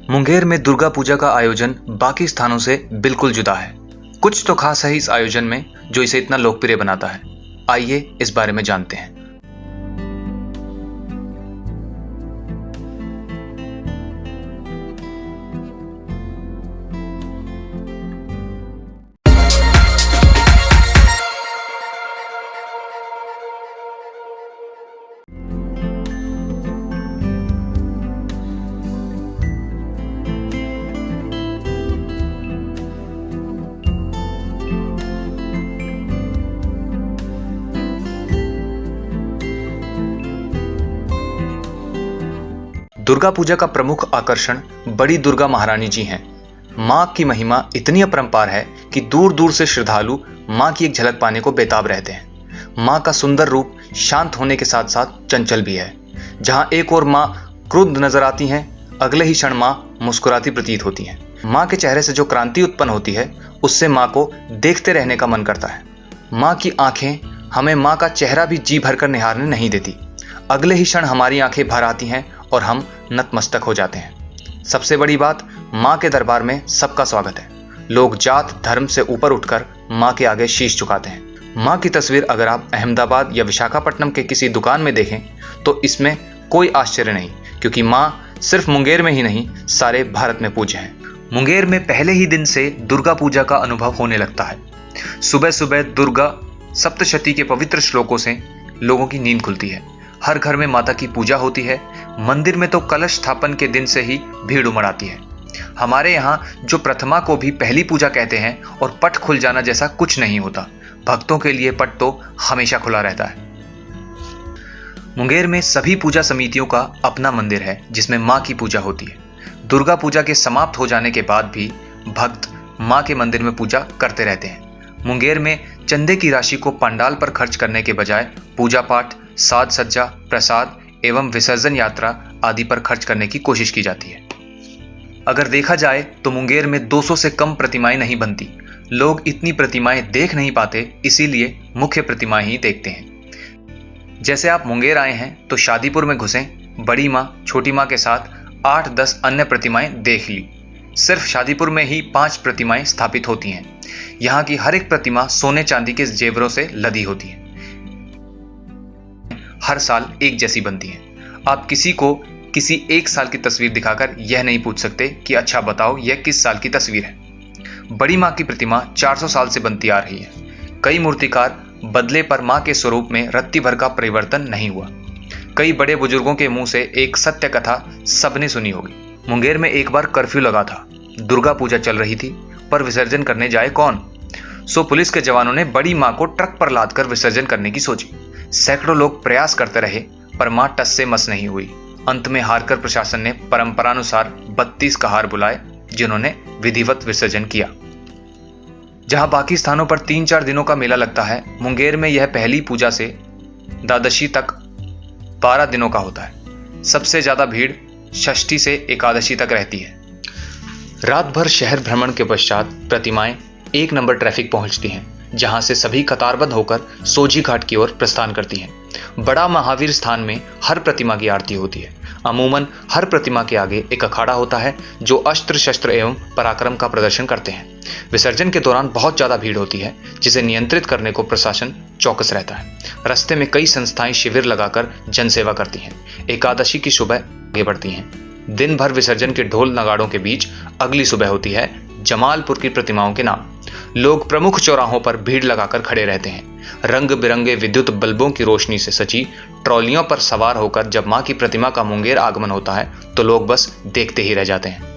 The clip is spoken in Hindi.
मुंगेर में दुर्गा पूजा का आयोजन बाकी स्थानों से बिल्कुल जुदा है। कुछ तो खास है इस आयोजन में जो इसे इतना लोकप्रिय बनाता है। आइए इस बारे में जानते हैं। दुर्गा पूजा का प्रमुख आकर्षण बड़ी दुर्गा महारानी जी हैं। मां की महिमा इतनी अपरंपार है कि दूर दूर से श्रद्धालु मां की एक झलक पाने को बेताब रहते हैं। मां का सुंदर रूप शांत होने के साथ साथ चंचल भी है। जहां एक ओर मां क्रुद्ध नजर आती हैं, अगले ही क्षण मां मुस्कुराती प्रतीत होती हैं। मां के चेहरे से जो क्रांति उत्पन्न होती है उससे मां को देखते रहने का मन करता है। मां की आंखें हमें मां का चेहरा भी जी भरकर निहारने नहीं देती। अगले ही क्षण हमारी आंखें भर आती हैं और हम नतमस्तक हो जाते हैं। सबसे बड़ी बात, मां के दरबार में सबका स्वागत है। लोग जात धर्म से ऊपर उठकर मां के आगे शीश झुकाते हैं। मां की तस्वीर अगर आप अहमदाबाद या विशाखापट्टनम के किसी दुकान में देखें तो इसमें कोई आश्चर्य नहीं, क्योंकि मां सिर्फ मुंगेर में ही नहीं सारे भारत में पूज्य हैं। मुंगेर में पहले ही दिन से दुर्गा पूजा का अनुभव होने लगता है। सुबह सुबह दुर्गा सप्तशती के पवित्र श्लोकों से लोगों की नींद खुलती है। हर घर में माता की पूजा होती है। मंदिर में तो कलश स्थापन के दिन से ही भीड़ उमड़ आती है। हमारे यहाँ जो प्रथमा को भी पहली पूजा कहते हैं और पट खुल जाना जैसा कुछ नहीं होता। भक्तों के लिए पट तो हमेशा खुला रहता है। मुंगेर में सभी पूजा समितियों का अपना मंदिर है जिसमें मां की पूजा होती है। दुर्गा पूजा के समाप्त हो जाने के बाद भी भक्त मां के मंदिर में पूजा करते रहते हैं। मुंगेर में चंदे की राशि को पंडाल पर खर्च करने के बजाय पूजा पाठ, साज सज्जा, प्रसाद एवं विसर्जन यात्रा आदि पर खर्च करने की कोशिश की जाती है। अगर देखा जाए तो मुंगेर में 200 से कम प्रतिमाएं नहीं बनती। लोग इतनी प्रतिमाएं देख नहीं पाते, इसीलिए मुख्य प्रतिमाएं ही देखते हैं। जैसे आप मुंगेर आए हैं तो शादीपुर में घुसें, बड़ी मां, छोटी मां के साथ 8-10 अन्य प्रतिमाएं देख ली। सिर्फ शादीपुर में ही 5 प्रतिमाएं स्थापित होती हैं। यहाँ की हर एक प्रतिमा सोने चांदी के जेवरों से लदी होती है। हर साल एक जैसी बनती है। आप किसी को किसी एक साल की तस्वीर दिखाकर यह नहीं पूछ सकते कि अच्छा बताओ यह किस साल की तस्वीर है। बड़ी मां की प्रतिमा 400 साल से बनती आ रही है। कई मूर्तिकार बदले पर मां के स्वरूप में रत्ती भर का परिवर्तन नहीं हुआ। कई बड़े बुजुर्गों के मुंह से एक सत्य कथा सबने सुनी होगी। मुंगेर में एक बार कर्फ्यू लगा था। दुर्गा पूजा चल रही थी, पर विसर्जन करने जाए कौन? सो पुलिस के जवानों ने बड़ी मां को ट्रक पर लादकर विसर्जन करने की सोची। सैकड़ों लोग प्रयास करते रहे, पर मां टस से मस नहीं हुई। अंत में हारकर प्रशासन ने परंपरानुसार 32 कहार बुलाए, जिन्होंने विधिवत विसर्जन किया। जहां बाकी स्थानों पर 3-4 दिनों का मेला लगता है, मुंगेर में यह पहली पूजा से द्वादशी तक 12 दिनों का होता है। सबसे ज्यादा भीड़ षष्ठी से एकादशी तक रहती है। रात भर शहर भ्रमण के पश्चात प्रतिमाएं 1 नंबर ट्रैफिक पहुंचती हैं, जहां से सभी कतारबद्ध होकर सोजी घाट की ओर प्रस्थान करती हैं। बड़ा महावीर स्थान में हर प्रतिमा की आरती होती है। अमूमन हर प्रतिमा के आगे एक अखाड़ा होता है जो अस्त्र शस्त्र एवं पराक्रम का प्रदर्शन करते हैं। विसर्जन के दौरान बहुत ज्यादा भीड़ होती है, जिसे नियंत्रित करने को प्रशासन चौकस रहता है। रास्ते में कई संस्थाएं शिविर लगाकर जनसेवा करती हैं। एकादशी की सुबह आगे बढ़ती हैं। दिन भर विसर्जन के ढोल नगाड़ों के बीच अगली सुबह होती है जमालपुर की प्रतिमाओं के नाम। लोग प्रमुख चौराहों पर भीड़ लगाकर खड़े रहते हैं। रंग बिरंगे विद्युत बल्बों की रोशनी से सजी ट्रॉलियों पर सवार होकर जब मां की प्रतिमा का मुंगेर आगमन होता है तो लोग बस देखते ही रह जाते हैं।